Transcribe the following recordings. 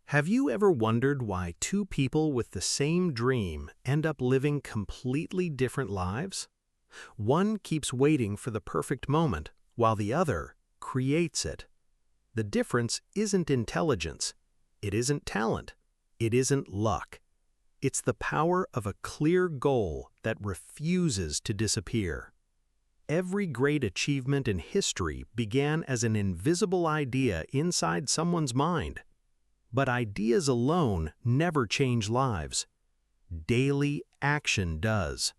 Have you ever wondered why two people with the same dream end up living completely different lives? One keeps waiting for the perfect moment, while the other creates it. The difference isn't intelligence. It isn't talent. It isn't luck. It's the power of a clear goal that refuses to disappear. Every great achievement in history began as an invisible idea inside someone's mind. But ideas alone never change lives. Daily action does.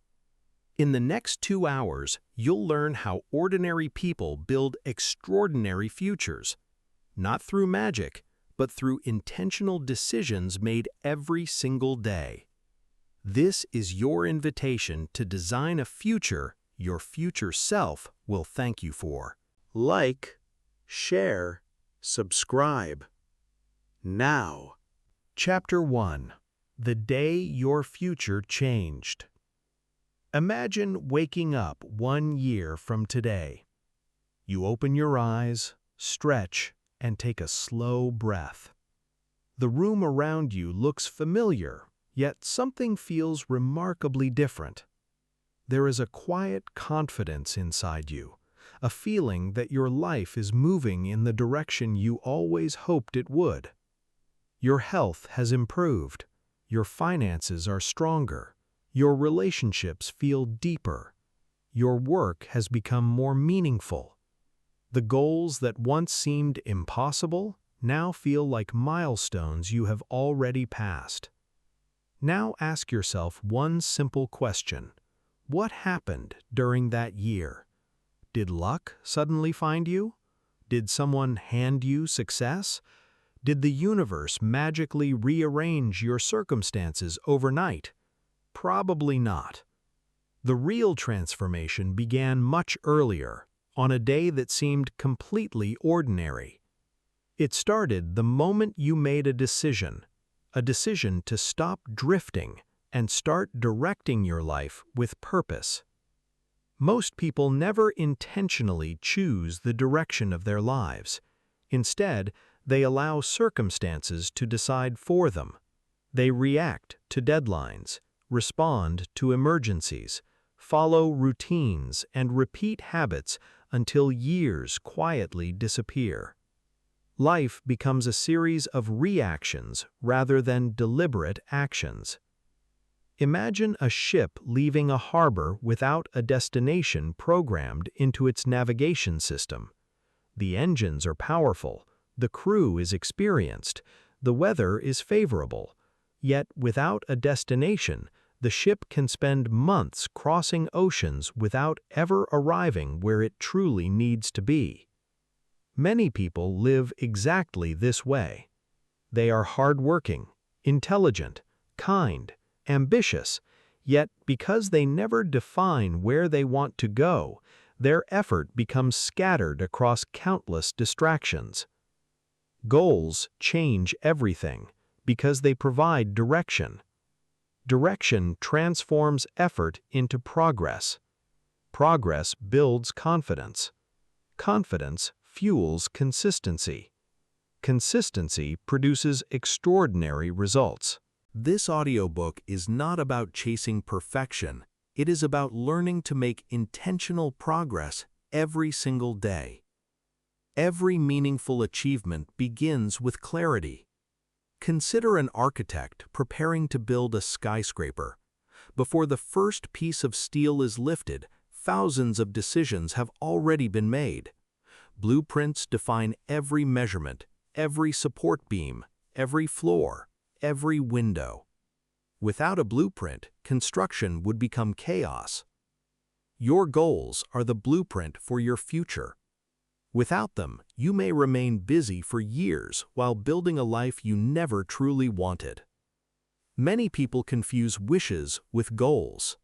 In the next 2 hours, you'll learn how ordinary people build extraordinary futures. Not through magic, but through intentional decisions made every single day. This is your invitation to design a future your future self will thank you for. Like, share, subscribe. Now. Chapter 1. The Day Your Future Changed. Imagine waking up 1 year from today. You open your eyes, stretch, and take a slow breath. The room around you looks familiar, yet something feels remarkably different. There is a quiet confidence inside you, a feeling that your life is moving in the direction you always hoped it would. Your health has improved, your finances are stronger, your relationships feel deeper, your work has become more meaningful. The goals that once seemed impossible now feel like milestones you have already passed. Now ask yourself one simple question. What happened during that year? Did luck suddenly find you? Did someone hand you success? Did the universe magically rearrange your circumstances overnight? Probably not. The real transformation began much earlier, on a day that seemed completely ordinary. It started the moment you made a decision to stop drifting and start directing your life with purpose. Most people never intentionally choose the direction of their lives. Instead, they allow circumstances to decide for them. They react to deadlines, respond to emergencies, follow routines, and repeat habits until years quietly disappear. Life becomes a series of reactions rather than deliberate actions. Imagine a ship leaving a harbor without a destination programmed into its navigation system. The engines are powerful, the crew is experienced, the weather is favorable. Yet without a destination, the ship can spend months crossing oceans without ever arriving where it truly needs to be. Many people live exactly this way. They are hardworking, intelligent, kind, ambitious, yet because they never define where they want to go, their effort becomes scattered across countless distractions. Goals change everything because they provide direction. Direction transforms effort into progress. Progress builds confidence. Confidence fuels consistency. Consistency produces extraordinary results. This audiobook is not about chasing perfection. It is about learning to make intentional progress every single day. Every meaningful achievement begins with clarity. Consider an architect preparing to build a skyscraper. Before the first piece of steel is lifted, thousands of decisions have already been made. Blueprints define every measurement, every support beam, every floor, every window. Without a blueprint, construction would become chaos. Your goals are the blueprint for your future. Without them, you may remain busy for years while building a life you never truly wanted. Many people confuse wishes with goals.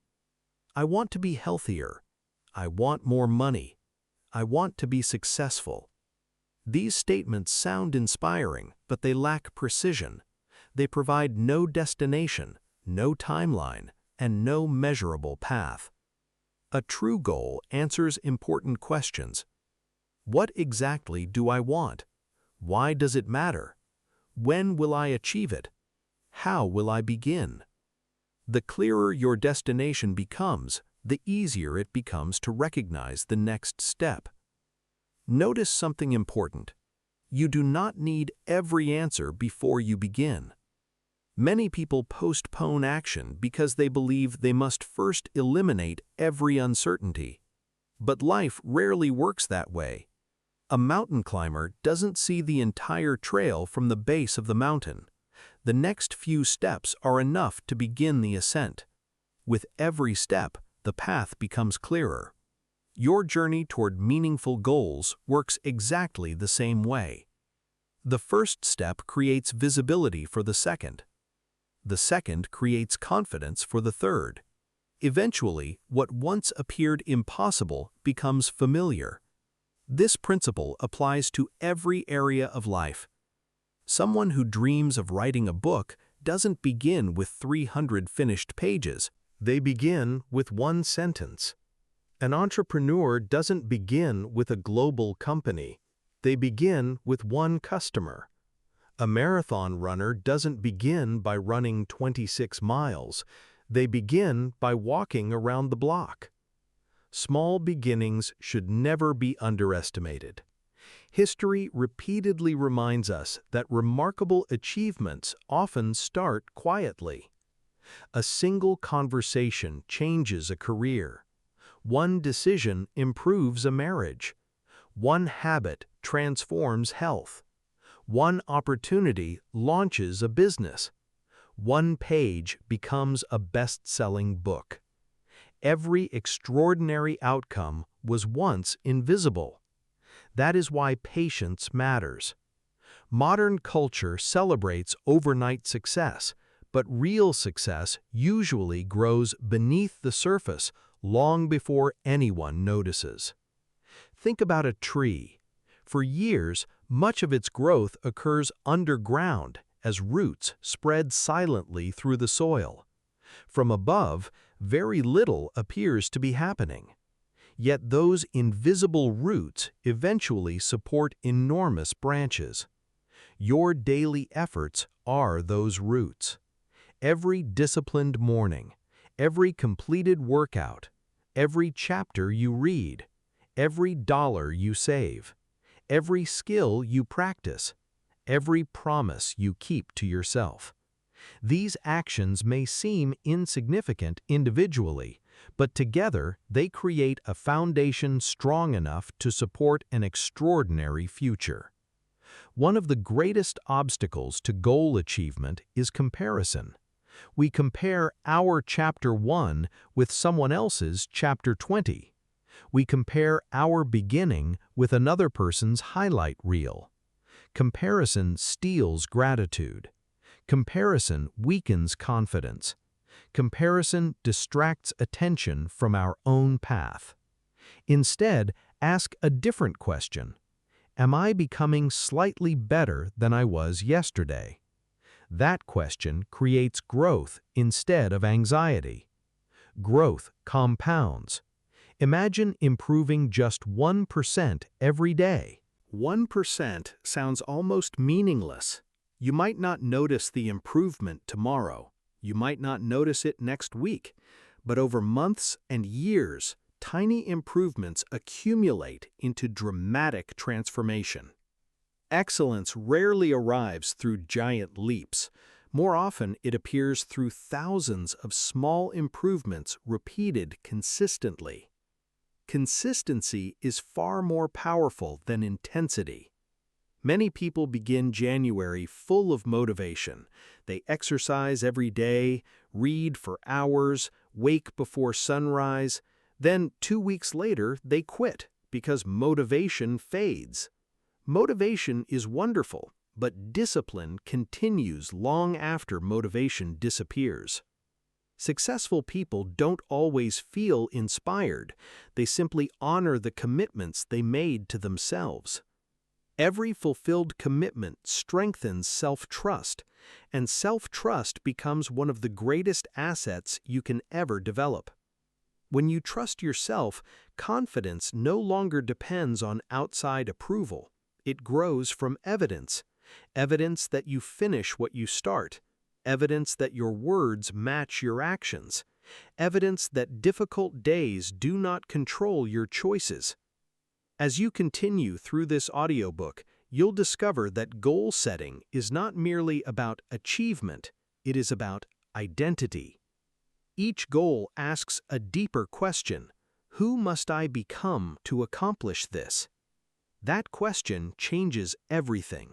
I want to be healthier. I want more money. I want to be successful. These statements sound inspiring, but they lack precision. They provide no destination, no timeline, and no measurable path. A true goal answers important questions. What exactly do I want? Why does it matter? When will I achieve it? How will I begin? The clearer your destination becomes, the easier it becomes to recognize the next step. Notice something important. You do not need every answer before you begin. Many people postpone action because they believe they must first eliminate every uncertainty. But life rarely works that way. A mountain climber doesn't see the entire trail from the base of the mountain. The next few steps are enough to begin the ascent. With every step, the path becomes clearer. Your journey toward meaningful goals works exactly the same way. The first step creates visibility for the second. The second creates confidence for the third. Eventually, what once appeared impossible becomes familiar. This principle applies to every area of life. Someone who dreams of writing a book doesn't begin with 300 finished pages. They begin with one sentence. An entrepreneur doesn't begin with a global company. They begin with one customer. A marathon runner doesn't begin by running 26 miles. They begin by walking around the block. Small beginnings should never be underestimated. History repeatedly reminds us that remarkable achievements often start quietly. A single conversation changes a career. One decision improves a marriage. One habit transforms health. One opportunity launches a business. One page becomes a best-selling book. Every extraordinary outcome was once invisible. That is why patience matters. Modern culture celebrates overnight success, but real success usually grows beneath the surface long before anyone notices. Think about a tree. For years, much of its growth occurs underground as roots spread silently through the soil. From above, very little appears to be happening. Yet those invisible roots eventually support enormous branches. Your daily efforts are those roots. Every disciplined morning, every completed workout, every chapter you read, every dollar you save, every skill you practice, every promise you keep to yourself. These actions may seem insignificant individually, but together they create a foundation strong enough to support an extraordinary future. One of the greatest obstacles to goal achievement is comparison. We compare our Chapter 1 with someone else's Chapter 20. We compare our beginning with another person's highlight reel. Comparison steals gratitude. Comparison weakens confidence. Comparison distracts attention from our own path. Instead, ask a different question. Am I becoming slightly better than I was yesterday? That question creates growth instead of anxiety. Growth compounds. Imagine improving just 1% every day. 1% sounds almost meaningless. You might not notice the improvement tomorrow. You might not notice it next week. But over months and years, tiny improvements accumulate into dramatic transformation. Excellence rarely arrives through giant leaps. More often, it appears through thousands of small improvements repeated consistently. Consistency is far more powerful than intensity. Many people begin January full of motivation. They exercise every day, read for hours, wake before sunrise. Then 2 weeks later, they quit because motivation fades. Motivation is wonderful, but discipline continues long after motivation disappears. Successful people don't always feel inspired. They simply honor the commitments they made to themselves. Every fulfilled commitment strengthens self-trust, and self-trust becomes one of the greatest assets you can ever develop. When you trust yourself, confidence no longer depends on outside approval. It grows from evidence. evidence that you finish what you start, evidence that your words match your actions, evidence that difficult days do not control your choices. As you continue through this audiobook, you'll discover that goal setting is not merely about achievement, it is about identity. Each goal asks a deeper question: who must I become to accomplish this? That question changes everything,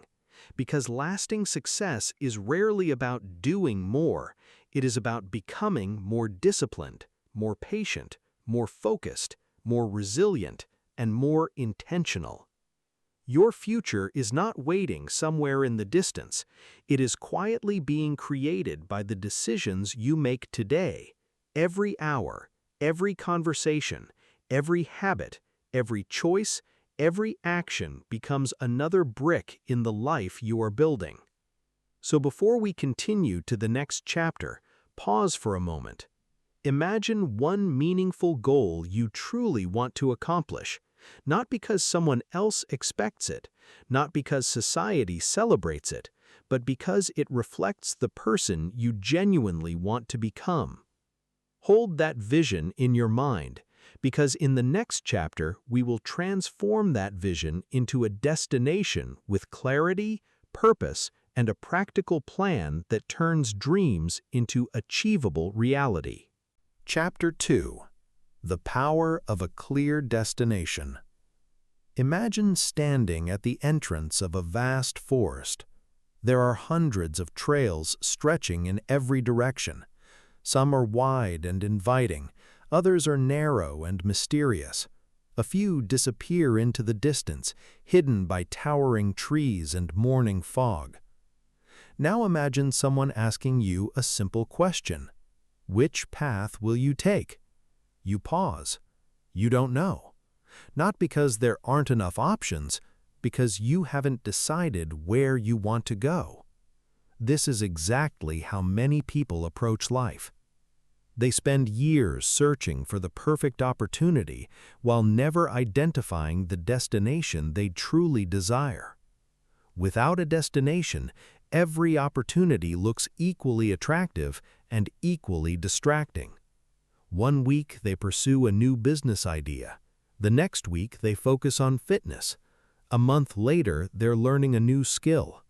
because lasting success is rarely about doing more, it is about becoming more disciplined, more patient, more focused, more resilient, and more intentional. Your future is not waiting somewhere in the distance, it is quietly being created by the decisions you make today. Every hour, every conversation, every habit, every choice, every action becomes another brick in the life you are building. So before we continue to the next chapter, pause for a moment. Imagine one meaningful goal you truly want to accomplish, not because someone else expects it, not because society celebrates it, but because it reflects the person you genuinely want to become. Hold that vision in your mind, because in the next chapter we will transform that vision into a destination with clarity, purpose, and a practical plan that turns dreams into achievable reality. Chapter 2: The Power of a Clear Destination. Imagine standing at the entrance of a vast forest. There are hundreds of trails stretching in every direction. Some are wide and inviting, others are narrow and mysterious. A few disappear into the distance, hidden by towering trees and morning fog. Now imagine someone asking you a simple question: which path will you take? You pause. You don't know. Not because there aren't enough options, because you haven't decided where you want to go. This is exactly how many people approach life. They spend years searching for the perfect opportunity while never identifying the destination they truly desire. Without a destination, every opportunity looks equally attractive and equally distracting. One week they pursue a new business idea. The next week they focus on fitness. A month later they're learning a new skill.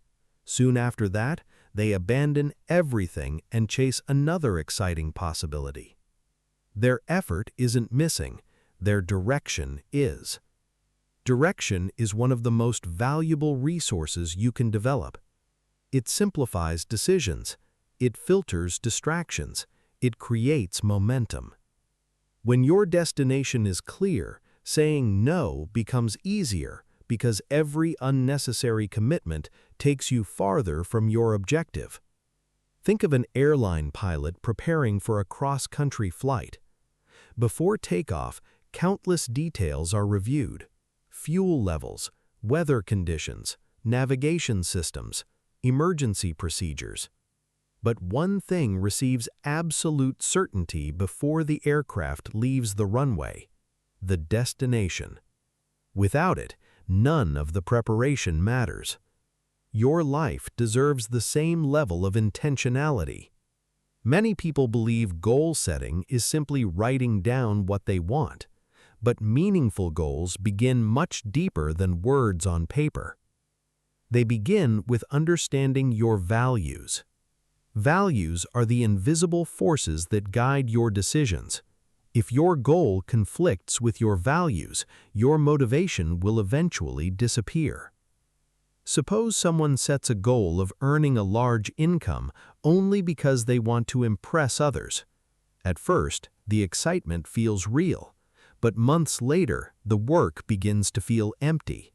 Soon after that, they abandon everything and chase another exciting possibility. Their effort isn't missing, their direction is. Direction is one of the most valuable resources you can develop. It simplifies decisions, it filters distractions, it creates momentum. When your destination is clear, saying no becomes easier because every unnecessary commitment takes you farther from your objective. Think of an airline pilot preparing for a cross-country flight. Before takeoff, countless details are reviewed: fuel levels, weather conditions, navigation systems, emergency procedures. But one thing receives absolute certainty before the aircraft leaves the runway: the destination. Without it, none of the preparation matters. Your life deserves the same level of intentionality. Many people believe goal setting is simply writing down what they want, but meaningful goals begin much deeper than words on paper. They begin with understanding your values. Values are the invisible forces that guide your decisions. If your goal conflicts with your values, your motivation will eventually disappear. Suppose someone sets a goal of earning a large income only because they want to impress others. At first, the excitement feels real, but months later, the work begins to feel empty.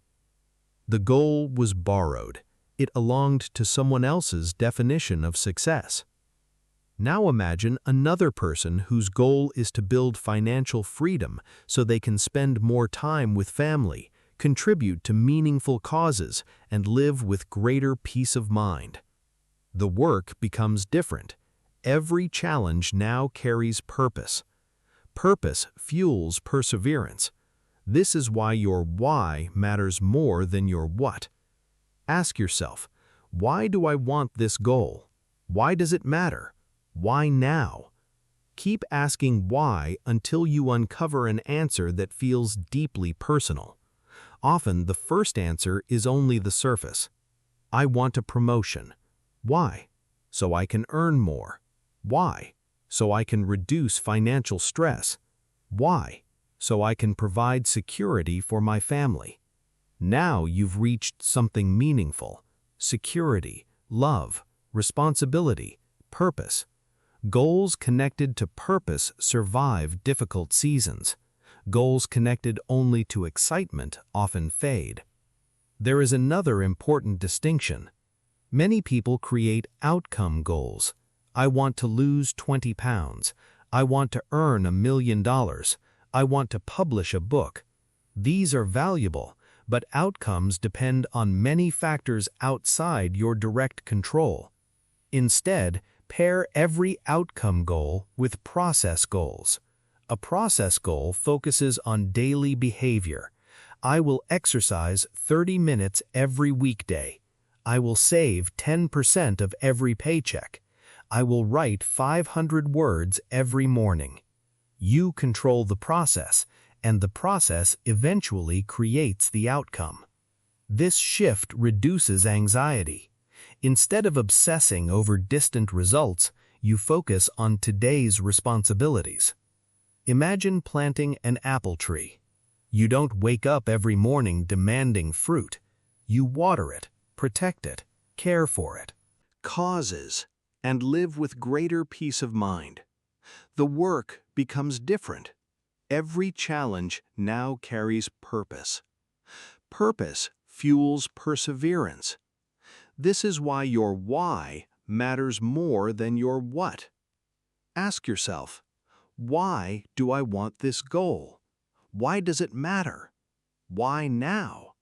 The goal was borrowed. It belonged to someone else's definition of success. Now imagine another person whose goal is to build financial freedom so they can spend more time with family, contribute to meaningful causes, and live with greater peace of mind. The work becomes different. Every challenge now carries purpose. Purpose fuels perseverance. This is why your why matters more than your what. Ask yourself, Why do I want this goal? Why does it matter? Why now? Keep asking why until you uncover an answer that feels deeply personal. Often, the first answer is only the surface. I want a promotion. Why? So I can earn more. Why? So I can reduce financial stress. Why? So I can provide security for my family. Now you've reached something meaningful. Security, love, responsibility, purpose. Goals connected to purpose survive difficult seasons. Goals connected only to excitement often fade. There is another important distinction. Many people create outcome goals. I want to lose 20 pounds. I want to earn $1 million. I want to publish a book. These are valuable, but outcomes depend on many factors outside your direct control. Instead, pair every outcome goal with process goals. A process goal focuses on daily behavior. I will exercise 30 minutes every weekday. I will save 10% of every paycheck. I will write 500 words every morning. You control the process, and the process eventually creates the outcome. This shift reduces anxiety. Instead of obsessing over distant results, you focus on today's responsibilities. Imagine planting an apple tree. You don't wake up every morning demanding fruit. You water it, protect it, care for it. Causes, and live with greater peace of mind. The work becomes different. Every challenge now carries purpose. Purpose fuels perseverance. This is why your why matters more than your what. Ask yourself, why do I want this goal? Why does it matter? Why now?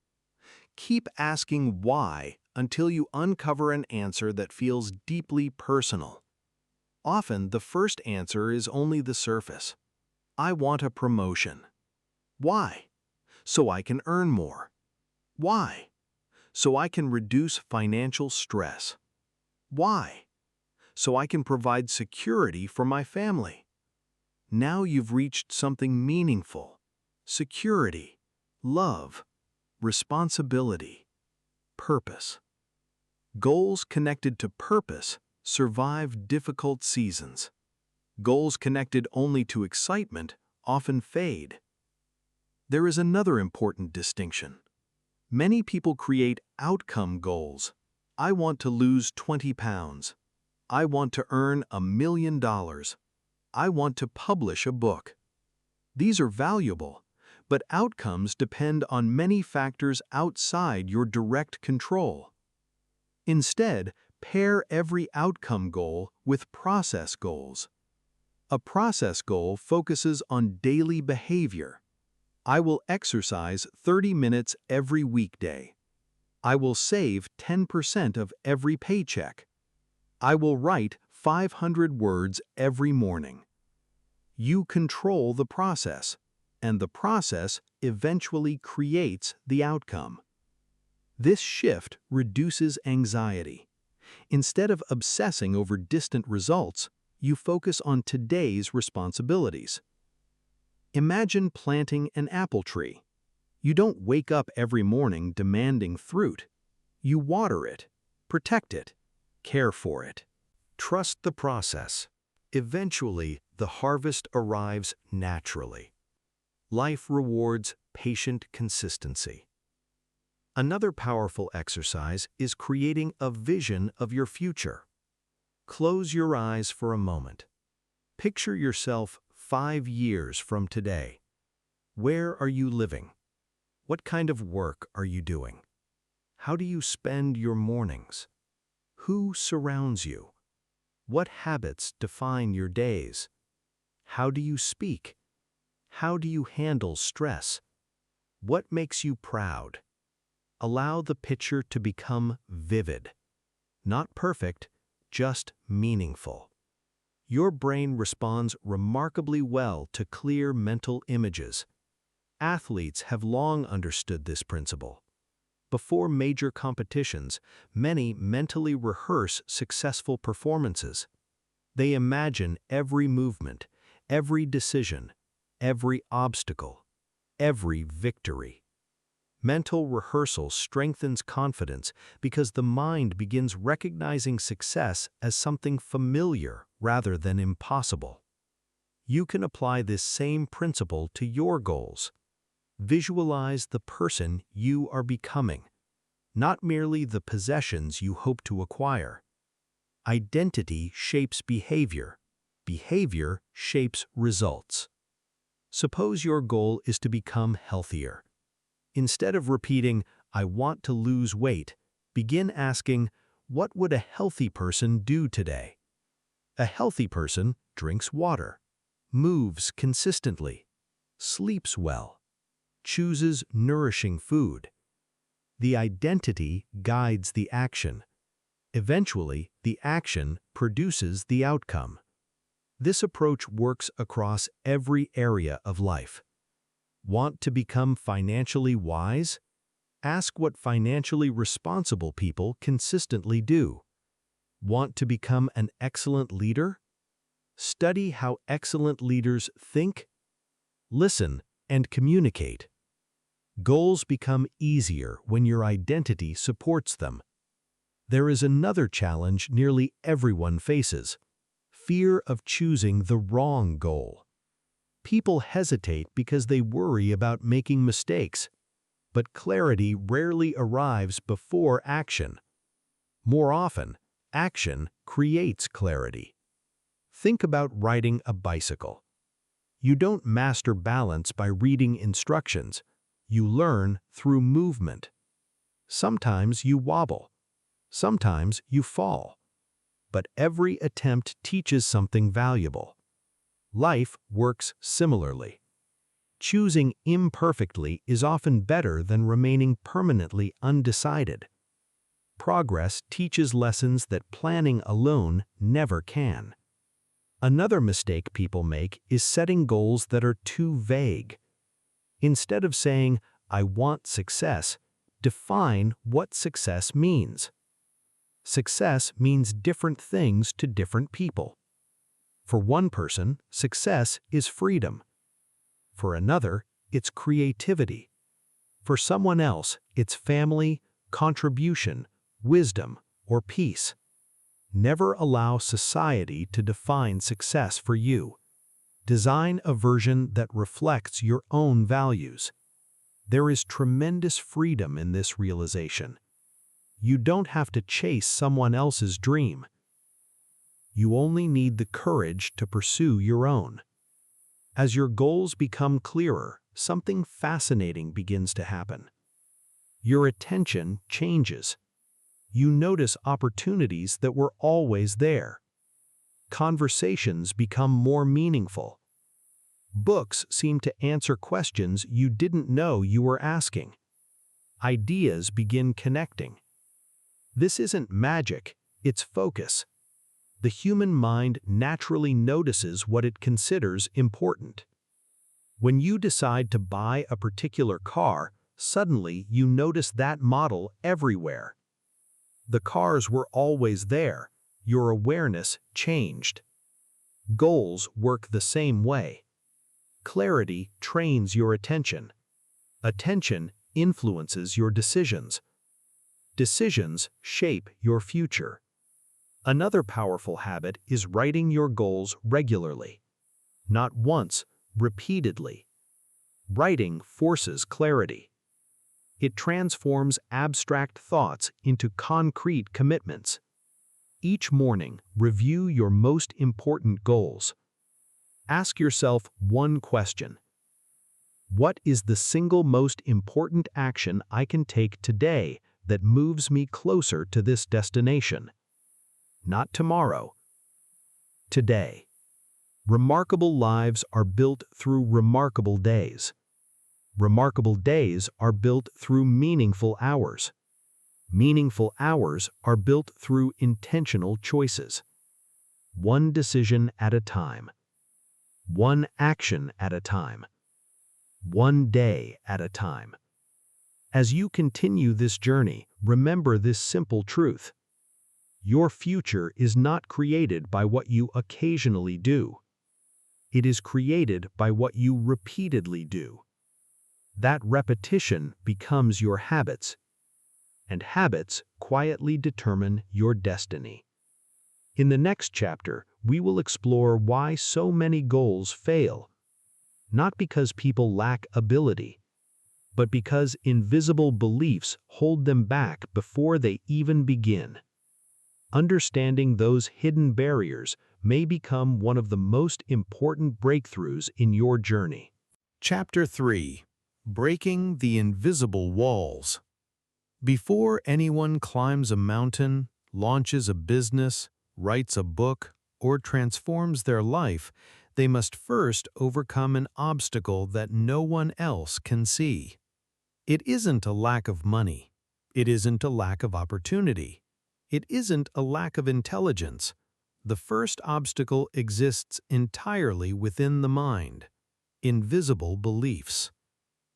Keep asking why until you uncover an answer that feels deeply personal. Often, the first answer is only the surface. I want a promotion. Why? So I can earn more. Why? So I can reduce financial stress. Why? So I can provide security for my family. Now you've reached something meaningful. Security, love, responsibility, purpose. Goals connected to purpose survive difficult seasons. Goals connected only to excitement often fade. There is another important distinction. Many people create outcome goals. I want to lose 20 pounds. I want to earn $1 million. I want to publish a book. These are valuable, but outcomes depend on many factors outside your direct control. Instead, pair every outcome goal with process goals. A process goal focuses on daily behavior. I will exercise 30 minutes every weekday. I will save 10% of every paycheck. I will write 500 words every morning. You control the process, and the process eventually creates the outcome. This shift reduces anxiety. Instead of obsessing over distant results, you focus on today's responsibilities. Imagine planting an apple tree. You don't wake up every morning demanding fruit. You water it, protect it, care for it. Trust the process. Eventually, the harvest arrives naturally. Life rewards patient consistency. Another powerful exercise is creating a vision of your future. Close your eyes for a moment. Picture yourself 5 years from today. Where are you living? What kind of work are you doing? How do you spend your mornings? Who surrounds you? What habits define your days? How do you speak? How do you handle stress? What makes you proud? Allow the picture to become vivid. Not perfect, just meaningful. Your brain responds remarkably well to clear mental images. Athletes have long understood this principle. Before major competitions, many mentally rehearse successful performances. They imagine every movement, every decision, every obstacle, every victory. Mental rehearsal strengthens confidence because the mind begins recognizing success as something familiar rather than impossible. You can apply this same principle to your goals. Visualize the person you are becoming, not merely the possessions you hope to acquire. Identity shapes behavior. Behavior shapes results. Suppose your goal is to become healthier. Instead of repeating, "I want to lose weight," begin asking, "What would a healthy person do today?" A healthy person drinks water, moves consistently, sleeps well, chooses nourishing food. The identity guides the action. Eventually, the action produces the outcome. This approach works across every area of life. Want to become financially wise? Ask what financially responsible people consistently do. Want to become an excellent leader? Study how excellent leaders think, listen, and communicate. Goals become easier when your identity supports them. There is another challenge nearly everyone faces: fear of choosing the wrong goal. People hesitate because they worry about making mistakes, but clarity rarely arrives before action. More often, action creates clarity. Think about riding a bicycle. You don't master balance by reading instructions. You learn through movement. Sometimes you wobble. Sometimes you fall. But every attempt teaches something valuable. Life works similarly. Choosing imperfectly is often better than remaining permanently undecided. Progress teaches lessons that planning alone never can. Another mistake people make is setting goals that are too vague. Instead of saying, "I want success," define what success means. Success means different things to different people. For one person, success is freedom. For another, it's creativity. For someone else, it's family, contribution, wisdom, or peace. Never allow society to define success for you. Design a version that reflects your own values. There is tremendous freedom in this realization. You don't have to chase someone else's dream. You only need the courage to pursue your own. As your goals become clearer, something fascinating begins to happen. Your attention changes. You notice opportunities that were always there. Conversations become more meaningful. Books seem to answer questions you didn't know you were asking. Ideas begin connecting. This isn't magic, it's focus. The human mind naturally notices what it considers important. When you decide to buy a particular car, suddenly you notice that model everywhere. The cars were always there. Your awareness changed. Goals work the same way. Clarity trains your attention. Attention influences your decisions. Decisions shape your future. Another powerful habit is writing your goals regularly. Not once, repeatedly. Writing forces clarity. It transforms abstract thoughts into concrete commitments. Each morning, review your most important goals. Ask yourself one question. What is the single most important action I can take today that moves me closer to this destination? Not tomorrow. Today. Remarkable lives are built through remarkable days. Remarkable days are built through meaningful hours. Meaningful hours are built through intentional choices. One decision at a time. One action at a time. One day at a time. As you continue this journey, remember this simple truth. Your future is not created by what you occasionally do. It is created by what you repeatedly do. That repetition becomes your habits, and habits quietly determine your destiny. In the next chapter, we will explore why so many goals fail, not because people lack ability, but because invisible beliefs hold them back before they even begin. Understanding those hidden barriers may become one of the most important breakthroughs in your journey. Chapter 3: Breaking the Invisible Walls. Before anyone climbs a mountain, launches a business, writes a book, or transforms their life, they must first overcome an obstacle that no one else can see. It isn't a lack of money. It isn't a lack of opportunity. It isn't a lack of intelligence. The first obstacle exists entirely within the mind: invisible beliefs.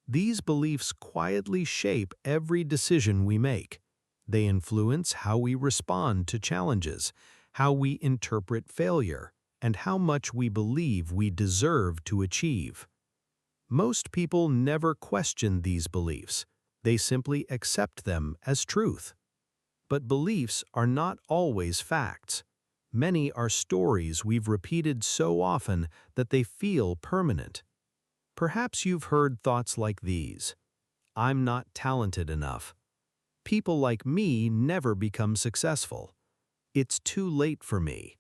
These beliefs quietly shape every decision we make. They influence how we respond to challenges, how we interpret failure, and how much we believe we deserve to achieve. Most people never question these beliefs. They simply accept them as truth. But beliefs are not always facts. Many are stories we've repeated so often that they feel permanent. Perhaps you've heard thoughts like these: "I'm not talented enough." "People like me never become successful." "It's too late for me."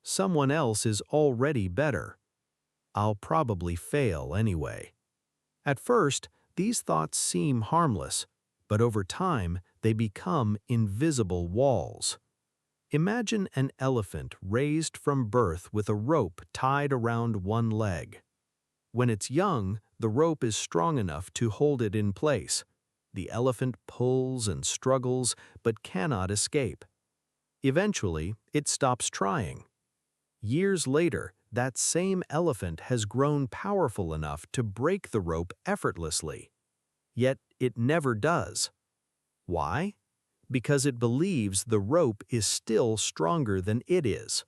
"Someone else is already better." "I'll probably fail anyway." At first, these thoughts seem harmless, but over time, they become invisible walls. Imagine an elephant raised from birth with a rope tied around one leg. When it's young, the rope is strong enough to hold it in place. The elephant pulls and struggles, but cannot escape. Eventually, it stops trying. Years later, that same elephant has grown powerful enough to break the rope effortlessly. Yet it never does. Why? Because it believes the rope is still stronger than it is.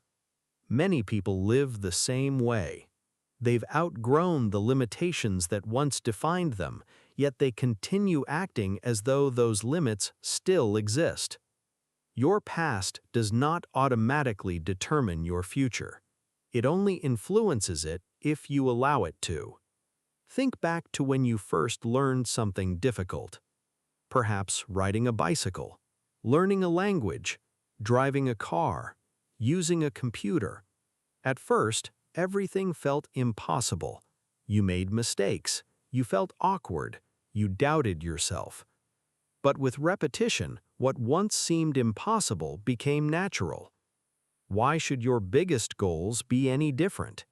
Many people live the same way. They've outgrown the limitations that once defined them, yet they continue acting as though those limits still exist. Your past does not automatically determine your future. It only influences it if you allow it to. Think back to when you first learned something difficult. Perhaps riding a bicycle, learning a language, driving a car, using a computer. At first, everything felt impossible. You made mistakes. You felt awkward. You doubted yourself. But with repetition, what once seemed impossible became natural. Why should your biggest goals be any different?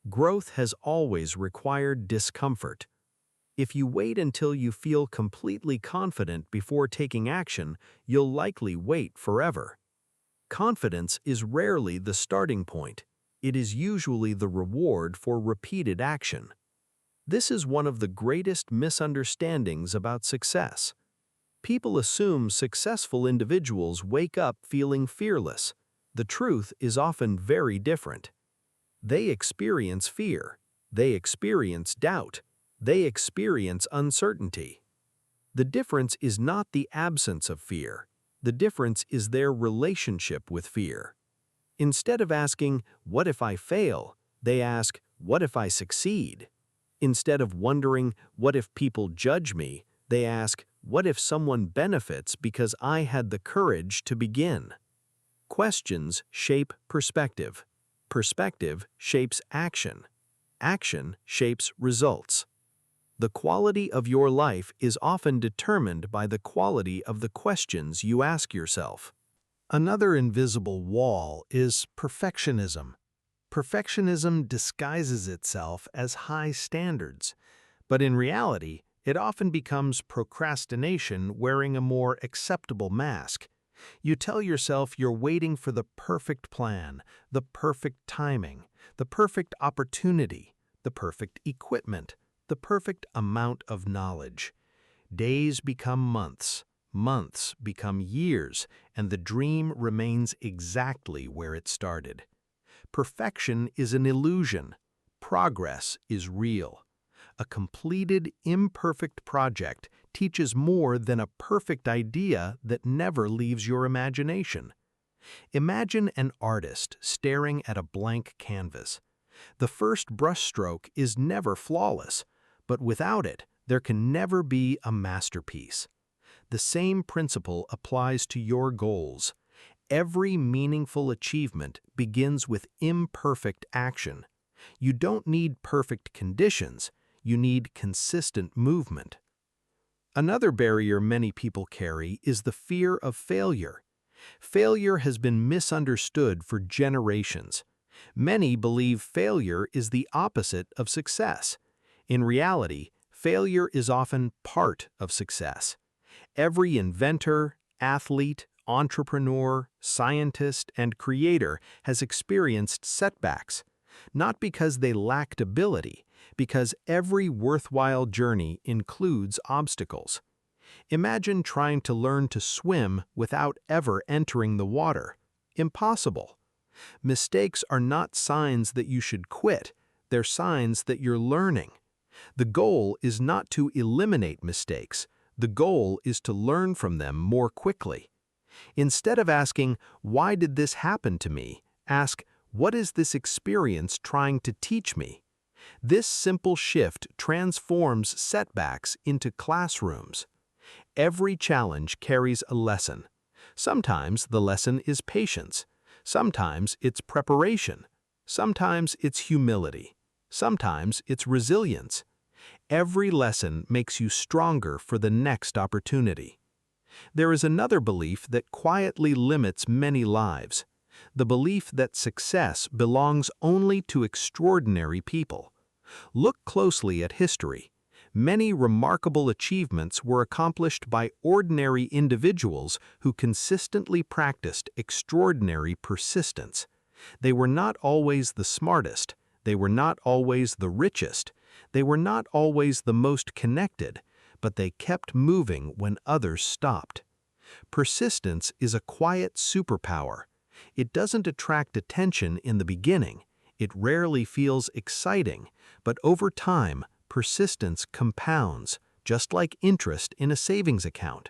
Growth has always required discomfort. If you wait until you feel completely confident before taking action, you'll likely wait forever. Confidence is rarely the starting point. It is usually the reward for repeated action. This is one of the greatest misunderstandings about success. People assume successful individuals wake up feeling fearless. The truth is often very different. They experience fear. They experience doubt. They experience uncertainty. The difference is not the absence of fear. The difference is their relationship with fear. Instead of asking, "What if I fail?" they ask, "What if I succeed?" Instead of wondering, "What if people judge me?" they ask, "What if someone benefits because I had the courage to begin?" Questions shape perspective. Perspective shapes action. Action shapes results. The quality of your life is often determined by the quality of the questions you ask yourself. Another invisible wall is perfectionism. Perfectionism disguises itself as high standards, but in reality, it often becomes procrastination wearing a more acceptable mask. You tell yourself you're waiting for the perfect plan, the perfect timing, the perfect opportunity, the perfect equipment, the perfect amount of knowledge. Days become months, months become years, and the dream remains exactly where it started. Perfection is an illusion. Progress is real. A completed, imperfect project teaches more than a perfect idea that never leaves your imagination. Imagine an artist staring at a blank canvas. The first brushstroke is never flawless, but without it, there can never be a masterpiece. The same principle applies to your goals. Every meaningful achievement begins with imperfect action. You don't need perfect conditions, you need consistent movement. Another barrier many people carry is the fear of failure. Failure has been misunderstood for generations. Many believe failure is the opposite of success. In reality, failure is often part of success. Every inventor, athlete, entrepreneur, scientist, and creator has experienced setbacks, not because they lacked ability, because every worthwhile journey includes obstacles. Imagine trying to learn to swim without ever entering the water. Impossible. Mistakes are not signs that you should quit, they're signs that you're learning. The goal is not to eliminate mistakes, the goal is to learn from them more quickly. Instead of asking, "Why did this happen to me?" ask, "What is this experience trying to teach me?" This simple shift transforms setbacks into classrooms. Every challenge carries a lesson. Sometimes the lesson is patience. Sometimes it's preparation. Sometimes it's humility. Sometimes it's resilience. Every lesson makes you stronger for the next opportunity. There is another belief that quietly limits many lives, the belief that success belongs only to extraordinary people. Look closely at history. Many remarkable achievements were accomplished by ordinary individuals who consistently practiced extraordinary persistence. They were not always the smartest, they were not always the richest, they were not always the most connected, but they kept moving when others stopped. Persistence is a quiet superpower. It doesn't attract attention in the beginning. It rarely feels exciting, but over time, persistence compounds, just like interest in a savings account.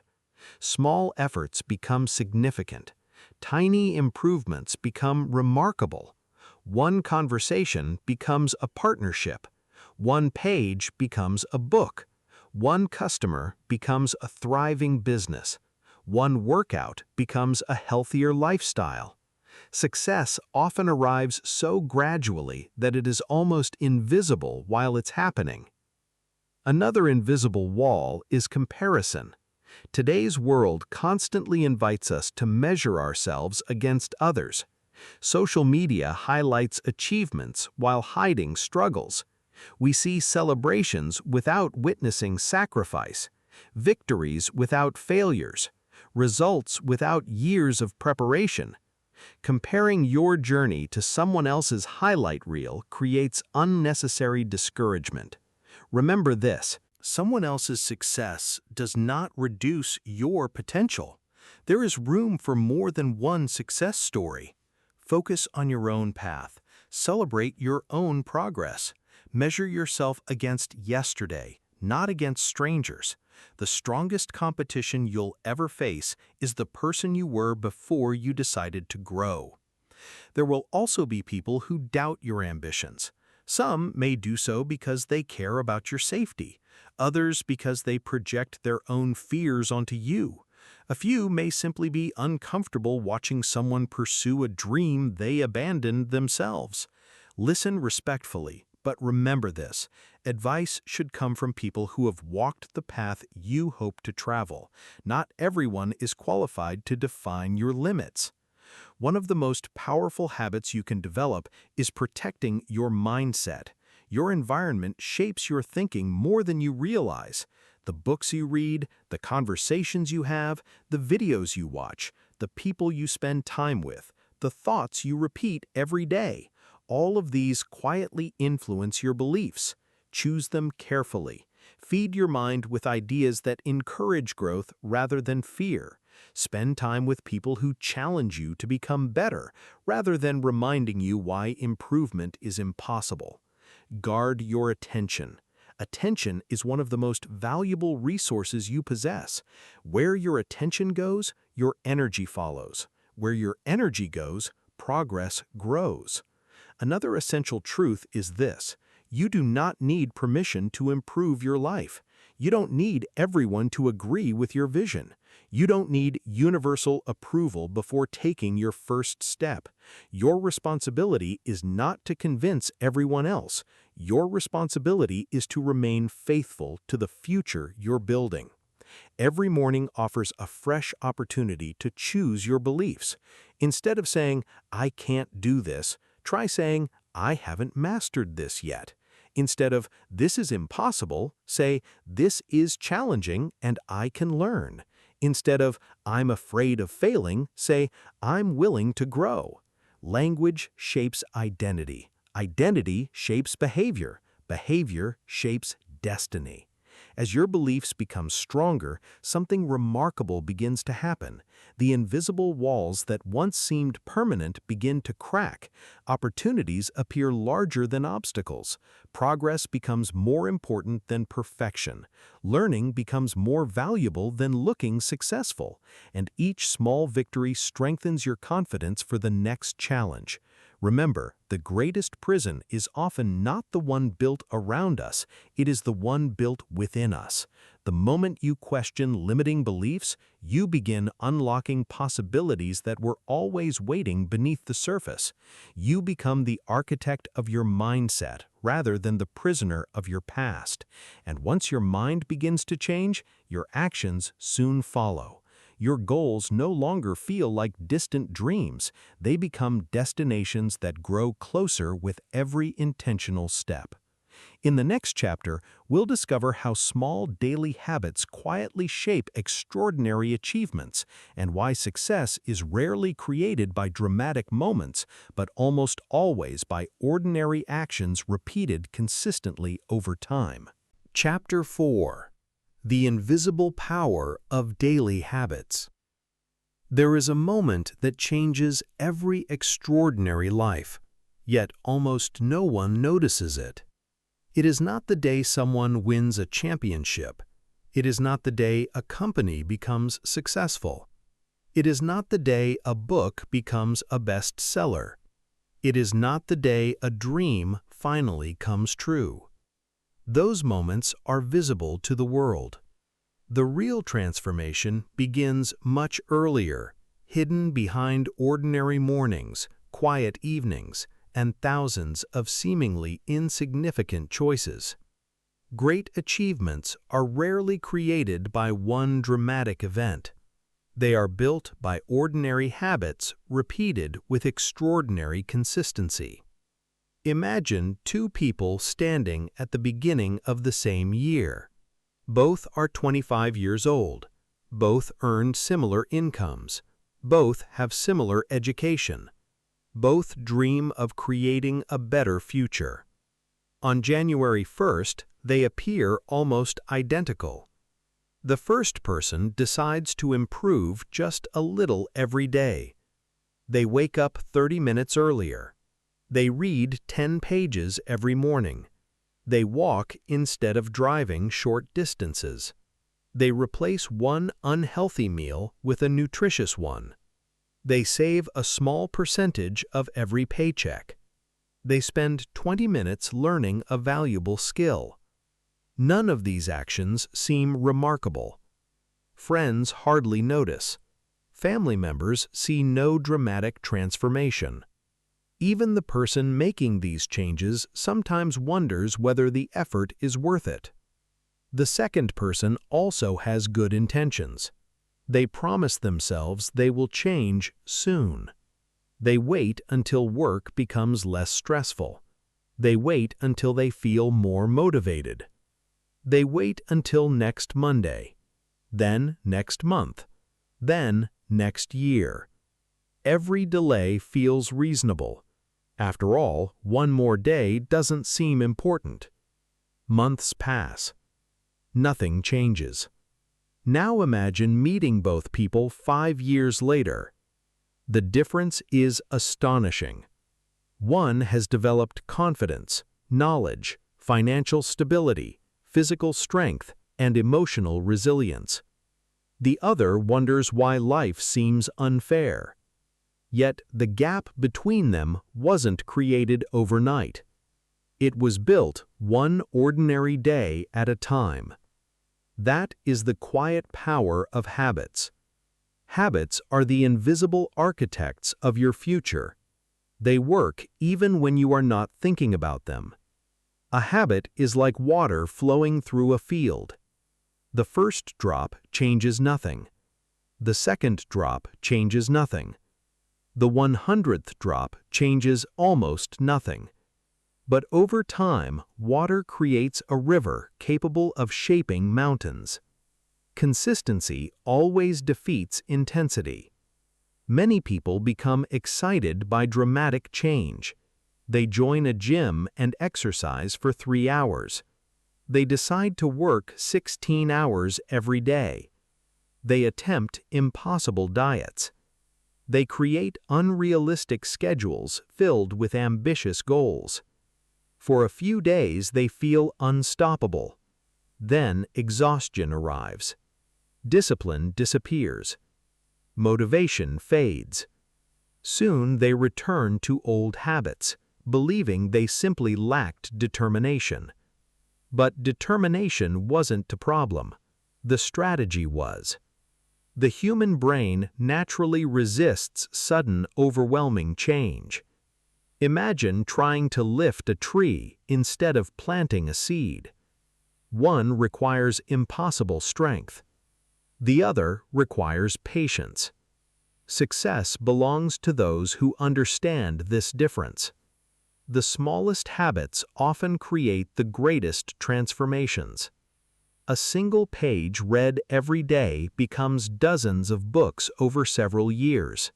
Small efforts become significant. Tiny improvements become remarkable. One conversation becomes a partnership. One page becomes a book. One customer becomes a thriving business. One workout becomes a healthier lifestyle. Success often arrives so gradually that it is almost invisible while it's happening. Another invisible wall is comparison. Today's world constantly invites us to measure ourselves against others. Social media highlights achievements while hiding struggles. We see celebrations without witnessing sacrifice, victories without failures, results without years of preparation. Comparing your journey to someone else's highlight reel creates unnecessary discouragement. Remember this: someone else's success does not reduce your potential. There is room for more than one success story. Focus on your own path. Celebrate your own progress. Measure yourself against yesterday, not against strangers. The strongest competition you'll ever face is the person you were before you decided to grow. There will also be people who doubt your ambitions. Some may do so because they care about your safety, others because they project their own fears onto you. A few may simply be uncomfortable watching someone pursue a dream they abandoned themselves. Listen respectfully, but remember this: advice should come from people who have walked the path you hope to travel. Not everyone is qualified to define your limits. One of the most powerful habits you can develop is protecting your mindset. Your environment shapes your thinking more than you realize. The books you read, the conversations you have, the videos you watch, the people you spend time with, the thoughts you repeat every day. All of these quietly influence your beliefs. Choose them carefully. Feed your mind with ideas that encourage growth rather than fear. Spend time with people who challenge you to become better rather than reminding you why improvement is impossible. Guard your attention. Attention is one of the most valuable resources you possess. Where your attention goes, your energy follows. Where your energy goes, progress grows. Another essential truth is this: you do not need permission to improve your life. You don't need everyone to agree with your vision. You don't need universal approval before taking your first step. Your responsibility is not to convince everyone else. Your responsibility is to remain faithful to the future you're building. Every morning offers a fresh opportunity to choose your beliefs. Instead of saying, "I can't do this," try saying, "I haven't mastered this yet." Instead of, "This is impossible," say, "This is challenging and I can learn." Instead of, "I'm afraid of failing," say, "I'm willing to grow." Language shapes identity. Identity shapes behavior. Behavior shapes destiny. As your beliefs become stronger, something remarkable begins to happen. The invisible walls that once seemed permanent begin to crack. Opportunities appear larger than obstacles. Progress becomes more important than perfection. Learning becomes more valuable than looking successful. And each small victory strengthens your confidence for the next challenge. Remember, the greatest prison is often not the one built around us, it is the one built within us. The moment you question limiting beliefs, you begin unlocking possibilities that were always waiting beneath the surface. You become the architect of your mindset rather than the prisoner of your past. And once your mind begins to change, your actions soon follow. Your goals no longer feel like distant dreams. They become destinations that grow closer with every intentional step. In the next chapter, we'll discover how small daily habits quietly shape extraordinary achievements and why success is rarely created by dramatic moments, but almost always by ordinary actions repeated consistently over time. Chapter 4: The Invisible Power of Daily Habits. There is a moment that changes every extraordinary life, yet almost no one notices it. It is not the day someone wins a championship. It is not the day a company becomes successful. It is not the day a book becomes a bestseller. It is not the day a dream finally comes true. Those moments are visible to the world. The real transformation begins much earlier, hidden behind ordinary mornings, quiet evenings, and thousands of seemingly insignificant choices. Great achievements are rarely created by one dramatic event. They are built by ordinary habits repeated with extraordinary consistency. Imagine two people standing at the beginning of the same year. Both are 25 years old. Both earn similar incomes. Both have similar education. Both dream of creating a better future. On January 1st, they appear almost identical. The first person decides to improve just a little every day. They wake up 30 minutes earlier. They read 10 pages every morning. They walk instead of driving short distances. They replace one unhealthy meal with a nutritious one. They save a small percentage of every paycheck. They spend 20 minutes learning a valuable skill. None of these actions seem remarkable. Friends hardly notice. Family members see no dramatic transformation. Even the person making these changes sometimes wonders whether the effort is worth it. The second person also has good intentions. They promise themselves they will change soon. They wait until work becomes less stressful. They wait until they feel more motivated. They wait until next Monday, then next month, then next year. Every delay feels reasonable. After all, one more day doesn't seem important. Months pass. nothing changes. Now imagine meeting both people 5 years later. The difference is astonishing. One has developed confidence, knowledge, financial stability, physical strength, and emotional resilience. The other wonders why life seems unfair. Yet the gap between them wasn't created overnight. It was built one ordinary day at a time. That is the quiet power of habits. Habits are the invisible architects of your future. They work even when you are not thinking about them. A habit is like water flowing through a field. The first drop changes nothing. The second drop changes nothing. The 100th drop changes almost nothing. But over time, water creates a river capable of shaping mountains. Consistency always defeats intensity. Many people become excited by dramatic change. They join a gym and exercise for 3 hours. They decide to work 16 hours every day. They attempt impossible diets. They create unrealistic schedules filled with ambitious goals. For a few days they feel unstoppable. Then exhaustion arrives. Discipline disappears. Motivation fades. Soon they return to old habits, believing they simply lacked determination. But determination wasn't the problem. The strategy was. The human brain naturally resists sudden, overwhelming change. Imagine trying to lift a tree instead of planting a seed. One requires impossible strength. The other requires patience. Success belongs to those who understand this difference. The smallest habits often create the greatest transformations. A single page read every day becomes dozens of books over several years.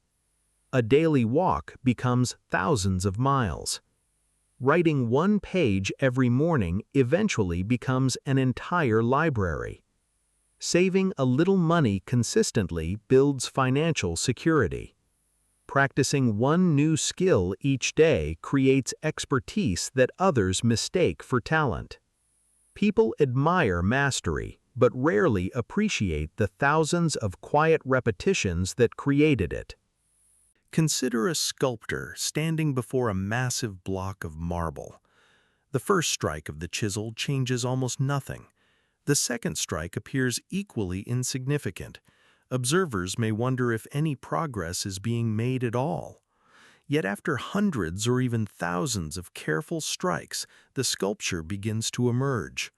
A daily walk becomes thousands of miles. Writing one page every morning eventually becomes an entire library. Saving a little money consistently builds financial security. Practicing one new skill each day creates expertise that others mistake for talent. People admire mastery, but rarely appreciate the thousands of quiet repetitions that created it. Consider a sculptor standing before a massive block of marble. The first strike of the chisel changes almost nothing. The second strike appears equally insignificant. Observers may wonder if any progress is being made at all. Yet after hundreds or even thousands of careful strikes, the sculpture begins to emerge.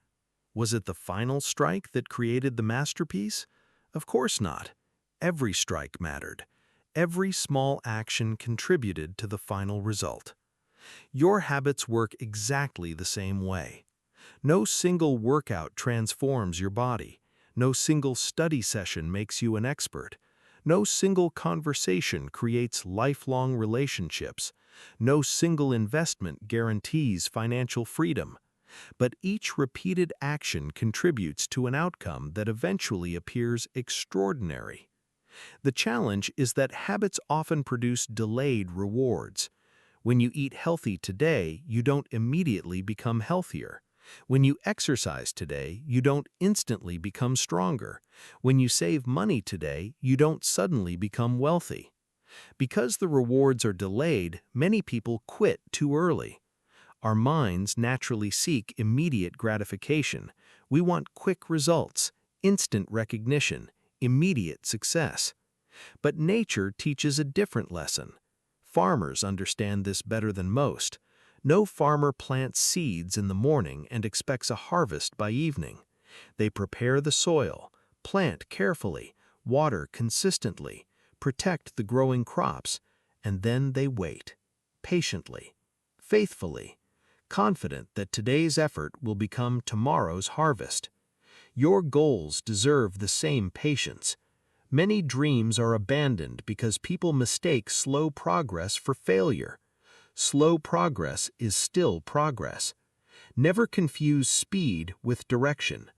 Was it the final strike that created the masterpiece? Of course not. Every strike mattered. Every small action contributed to the final result. Your habits work exactly the same way. No single workout transforms your body. No single study session makes you an expert. No single conversation creates lifelong relationships. No single investment guarantees financial freedom. But each repeated action contributes to an outcome that eventually appears extraordinary. The challenge is that habits often produce delayed rewards. When you eat healthy today, you don't immediately become healthier. When you exercise today, you don't instantly become stronger. When you save money today, you don't suddenly become wealthy. Because the rewards are delayed, many people quit too early. Our minds naturally seek immediate gratification. We want quick results, instant recognition, immediate success. But nature teaches a different lesson. Farmers understand this better than most. No farmer plants seeds in the morning and expects a harvest by evening. They prepare the soil, plant carefully, water consistently, protect the growing crops, and then they wait, patiently, faithfully, confident that today's effort will become tomorrow's harvest. Your goals deserve the same patience. Many dreams are abandoned because people mistake slow progress for failure. Slow progress is still progress. Never confuse speed with direction.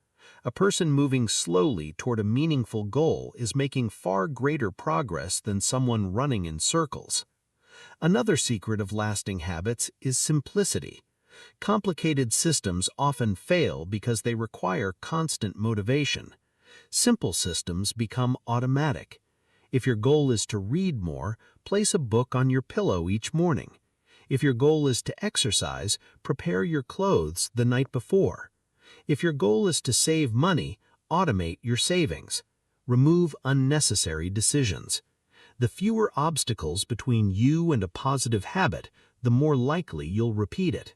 A person moving slowly toward a meaningful goal is making far greater progress than someone running in circles. Another secret of lasting habits is simplicity. Complicated systems often fail because they require constant motivation. Simple systems become automatic. If your goal is to read more, place a book on your pillow each morning. If your goal is to exercise, prepare your clothes the night before. If your goal is to save money, automate your savings. Remove unnecessary decisions. The fewer obstacles between you and a positive habit, the more likely you'll repeat it.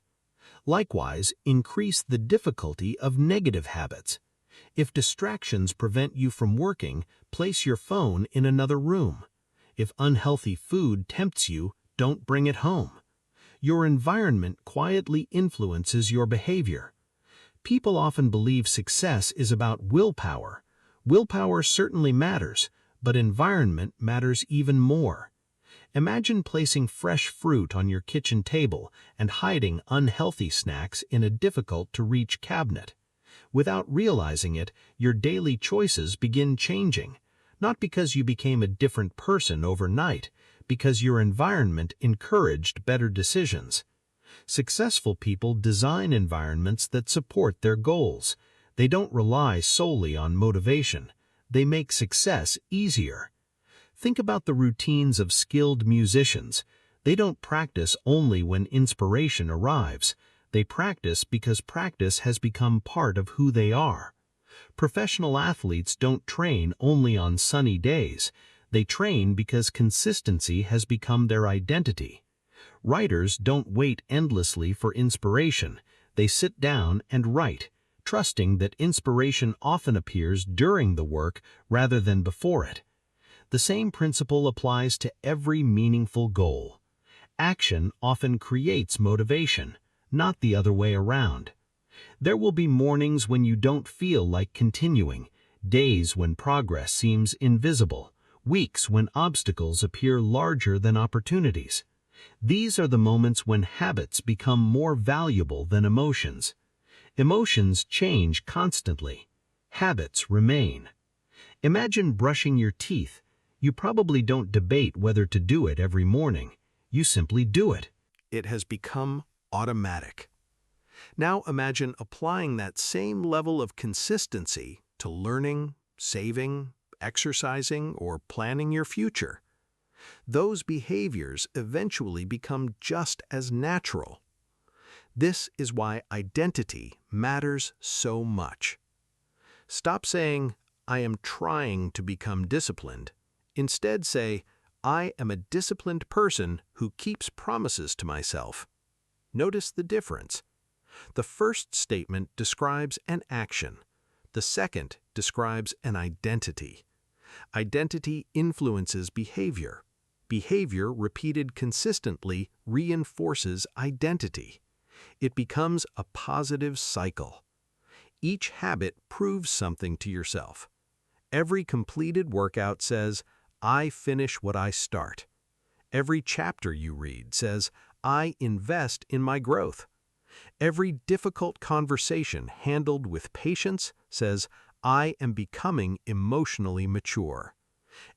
Likewise, increase the difficulty of negative habits. If distractions prevent you from working, place your phone in another room. If unhealthy food tempts you, don't bring it home. Your environment quietly influences your behavior. People often believe success is about willpower. Willpower certainly matters, but environment matters even more. Imagine placing fresh fruit on your kitchen table and hiding unhealthy snacks in a difficult-to-reach cabinet. Without realizing it, your daily choices begin changing, not because you became a different person overnight, because your environment encouraged better decisions. Successful people design environments that support their goals. They don't rely solely on motivation. They make success easier. Think about the routines of skilled musicians. They don't practice only when inspiration arrives. They practice because practice has become part of who they are. Professional athletes don't train only on sunny days. They train because consistency has become their identity. Writers don't wait endlessly for inspiration. They sit down and write, trusting that inspiration often appears during the work rather than before it. The same principle applies to every meaningful goal. Action often creates motivation, not the other way around. There will be mornings when you don't feel like continuing, days when progress seems invisible, weeks when obstacles appear larger than opportunities. These are the moments when habits become more valuable than emotions. Emotions change constantly. Habits remain. Imagine brushing your teeth. You probably don't debate whether to do it every morning. You simply do it. It has become automatic. Now imagine applying that same level of consistency to learning, saving, exercising, or planning your future. Those behaviors eventually become just as natural. This is why identity matters so much. Stop saying, "I am trying to become disciplined." Instead say, "I am a disciplined person who keeps promises to myself." Notice the difference. The first statement describes an action. The second describes an identity. Identity influences behavior. Behavior repeated consistently reinforces identity. It becomes a positive cycle. Each habit proves something to yourself. Every completed workout says, "I finish what I start." Every chapter you read says, "I invest in my growth." Every difficult conversation handled with patience says, "I am becoming emotionally mature."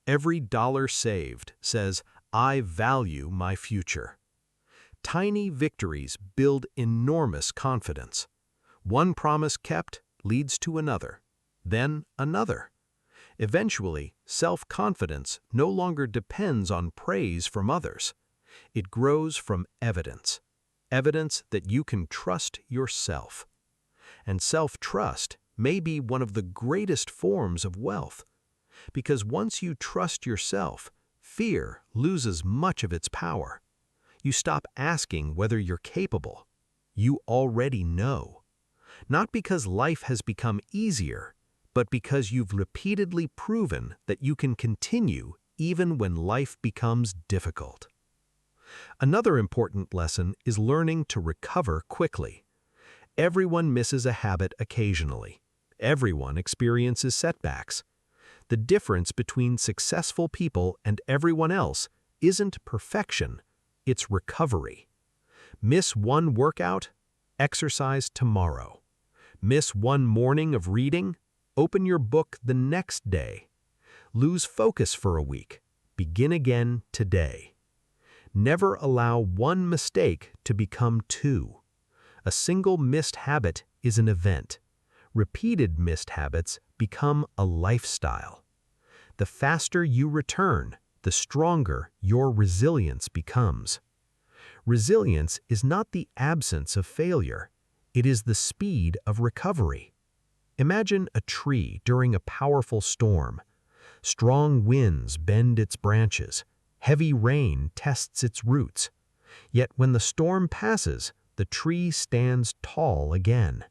Every dollar saved says, "I value my future." Tiny victories build enormous confidence. One promise kept leads to another, then another. Eventually, self-confidence no longer depends on praise from others. It grows from evidence. Evidence that you can trust yourself. And self-trust may be one of the greatest forms of wealth. Because once you trust yourself, fear loses much of its power. You stop asking whether you're capable. You already know. Not because life has become easier, but because you've repeatedly proven that you can continue even when life becomes difficult. Another important lesson is learning to recover quickly. Everyone misses a habit occasionally. Everyone experiences setbacks. The difference between successful people and everyone else isn't perfection, it's recovery. Miss one workout, exercise tomorrow. Miss one morning of reading? Open your book the next day. Lose focus for a week. Begin again today. Never allow one mistake to become two. A single missed habit is an event. Repeated missed habits become a lifestyle. The faster you return, the stronger your resilience becomes. Resilience is not the absence of failure. It is the speed of recovery. Imagine a tree during a powerful storm. Strong winds bend its branches. Heavy rain tests its roots. Yet when the storm passes, the tree stands tall again.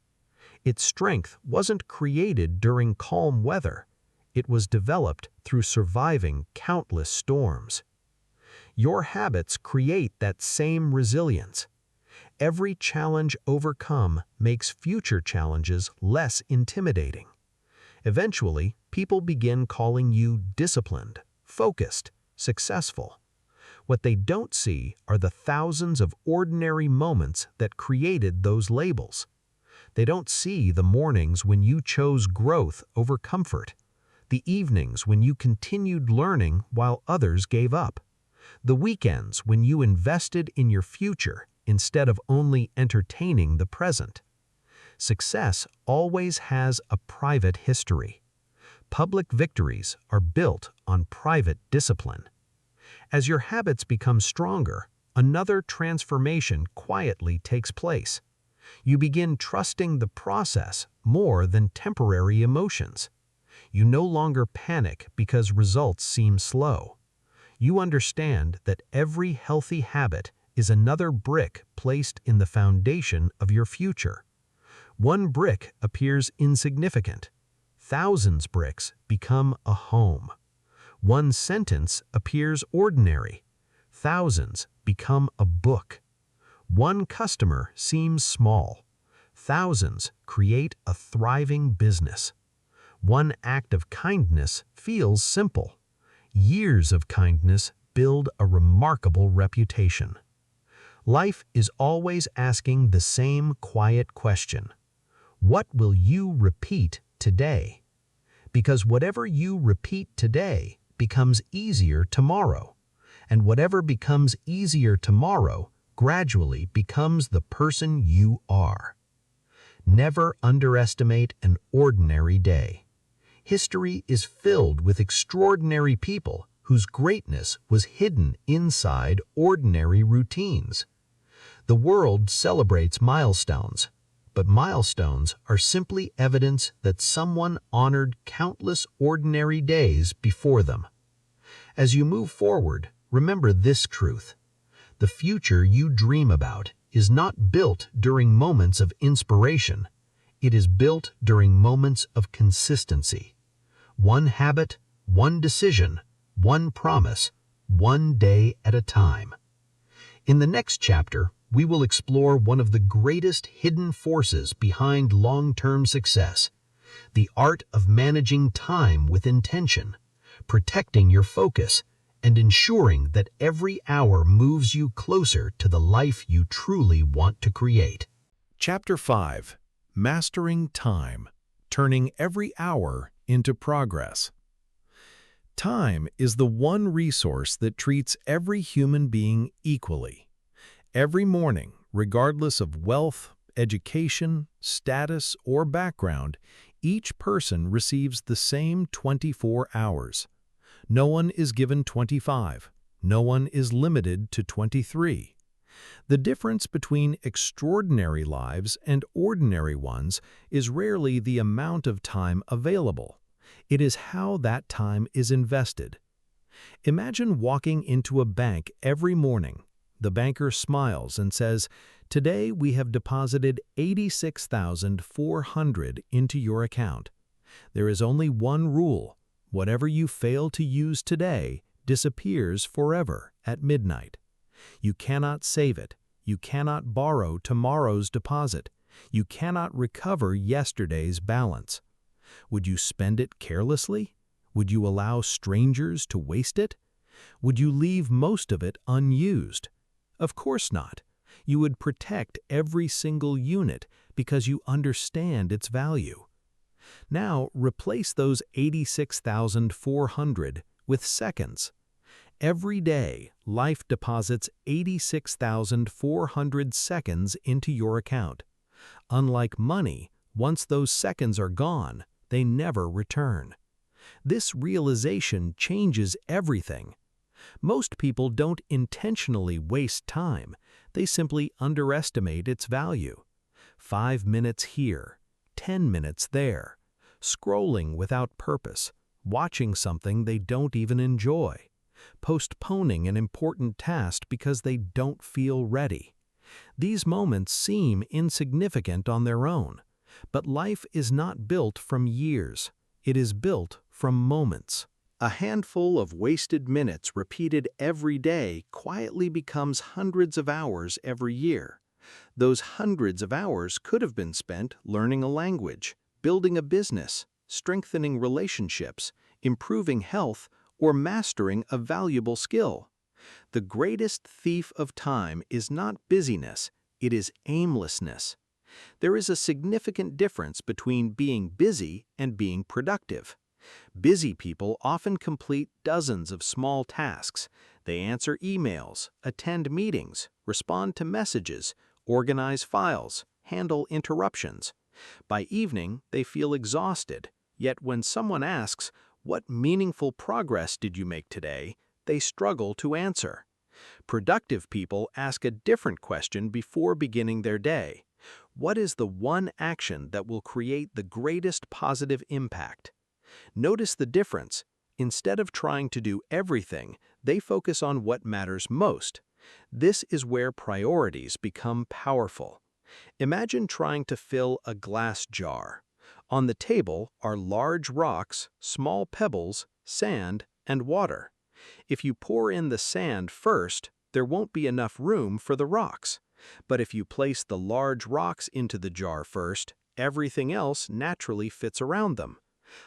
Its strength wasn't created during calm weather. It was developed through surviving countless storms. Your habits create that same resilience. Every challenge overcome makes future challenges less intimidating. Eventually, people begin calling you disciplined, focused, successful. What they don't see are the thousands of ordinary moments that created those labels. They don't see the mornings when you chose growth over comfort, the evenings when you continued learning while others gave up, the weekends when you invested in your future instead of only entertaining the present. Success always has a private history. Public victories are built on private discipline. As your habits become stronger, another transformation quietly takes place. You begin trusting the process more than temporary emotions. You no longer panic because results seem slow. You understand that every healthy habit is another brick placed in the foundation of your future. One brick appears insignificant. Thousands bricks become a home. One sentence appears ordinary. Thousands become a book. One customer seems small. Thousands create a thriving business. One act of kindness feels simple. Years of kindness build a remarkable reputation. Life is always asking the same quiet question. What will you repeat today? Because whatever you repeat today becomes easier tomorrow, and whatever becomes easier tomorrow gradually becomes the person you are. Never underestimate an ordinary day. History is filled with extraordinary people whose greatness was hidden inside ordinary routines. The world celebrates milestones, but milestones are simply evidence that someone honored countless ordinary days before them. As you move forward, remember this truth. The future you dream about is not built during moments of inspiration. It is built during moments of consistency. One habit, one decision, one promise, one day at a time. In the next chapter, we will explore one of the greatest hidden forces behind long-term success, the art of managing time with intention, protecting your focus, and ensuring that every hour moves you closer to the life you truly want to create. Chapter 5. Mastering Time, Turning Every Hour into Progress. Time is the one resource that treats every human being equally. Every morning, regardless of wealth, education, status, or background, each person receives the same 24 hours. No one is given 25. No one is limited to 23. The difference between extraordinary lives and ordinary ones is rarely the amount of time available. It is how that time is invested. Imagine walking into a bank every morning. The banker smiles and says, "Today we have deposited $86,400 into your account. There is only one rule. Whatever you fail to use today disappears forever at midnight. You cannot save it. You cannot borrow tomorrow's deposit. You cannot recover yesterday's balance. Would you spend it carelessly? Would you allow strangers to waste it? Would you leave most of it unused? Of course not. You would protect every single unit because you understand its value. Now, replace those 86,400 with seconds. Every day, life deposits 86,400 seconds into your account. Unlike money, once those seconds are gone, they never return. This realization changes everything. Most people don't intentionally waste time, they simply underestimate its value. 5 minutes here, 10 minutes there, scrolling without purpose, watching something they don't even enjoy, postponing an important task because they don't feel ready. These moments seem insignificant on their own, but life is not built from years. It is built from moments. A handful of wasted minutes repeated every day quietly becomes hundreds of hours every year. Those hundreds of hours could have been spent learning a language, building a business, strengthening relationships, improving health, or mastering a valuable skill. The greatest thief of time is not busyness, it is aimlessness. There is a significant difference between being busy and being productive. Busy people often complete dozens of small tasks. They answer emails, attend meetings, respond to messages, organize files, handle interruptions. By evening, they feel exhausted, yet when someone asks, "What meaningful progress did you make today?" they struggle to answer. Productive people ask a different question before beginning their day. What is the one action that will create the greatest positive impact? Notice the difference. Instead of trying to do everything, they focus on what matters most. This is where priorities become powerful. Imagine trying to fill a glass jar. On the table are large rocks, small pebbles, sand, and water. If you pour in the sand first, there won't be enough room for the rocks. But if you place the large rocks into the jar first, everything else naturally fits around them.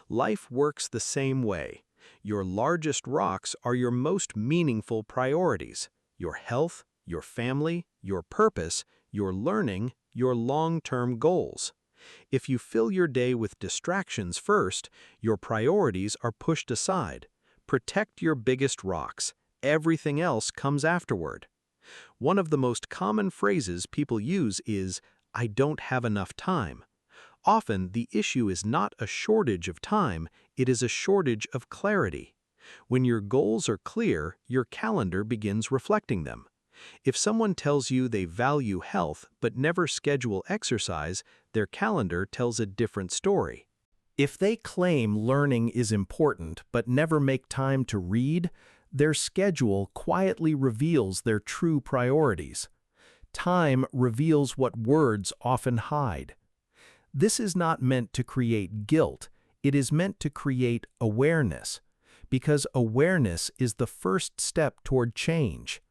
Life works the same way. Your largest rocks are your most meaningful priorities: your health, your family, your purpose, your learning, your long-term goals. If you fill your day with distractions first, your priorities are pushed aside. Protect your biggest rocks. Everything else comes afterward. One of the most common phrases people use is, "I don't have enough time." Often, the issue is not a shortage of time, it is a shortage of clarity. When your goals are clear, your calendar begins reflecting them. If someone tells you they value health but never schedule exercise, their calendar tells a different story. If they claim learning is important but never make time to read, their schedule quietly reveals their true priorities. Time reveals what words often hide. This is not meant to create guilt, it is meant to create awareness, because awareness is the first step toward change.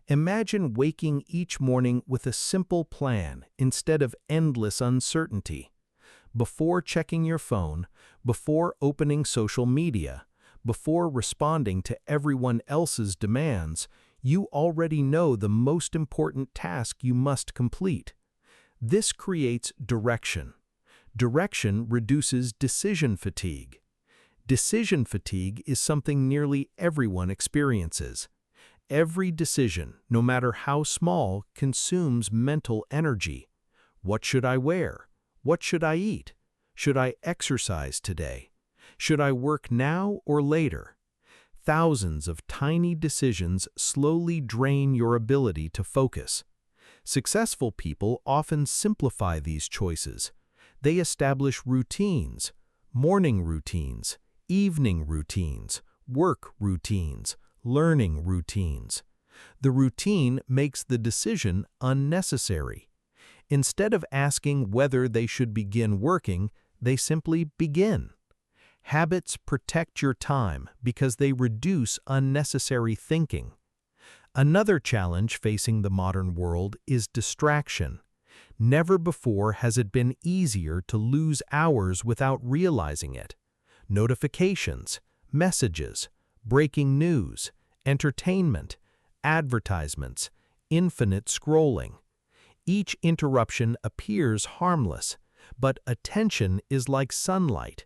Imagine waking each morning with a simple plan instead of endless uncertainty. Before checking your phone, before opening social media, before responding to everyone else's demands, you already know the most important task you must complete. This creates direction. Direction reduces decision fatigue. Decision fatigue is something nearly everyone experiences. Every decision, no matter how small, consumes mental energy. What should I wear? What should I eat? Should I exercise today? Should I work now or later? Thousands of tiny decisions slowly drain your ability to focus. Successful people often simplify these choices. They establish routines, morning routines, evening routines, work routines, learning routines. The routine makes the decision unnecessary. Instead of asking whether they should begin working, they simply begin. Habits protect your time because they reduce unnecessary thinking. Another challenge facing the modern world is distraction. Never before has it been easier to lose hours without realizing it. Notifications, messages, breaking news, entertainment, advertisements, infinite scrolling. Each interruption appears harmless, but attention is like sunlight.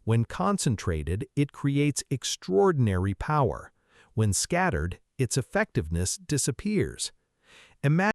When concentrated, it creates extraordinary power. When scattered, its effectiveness disappears. Imagine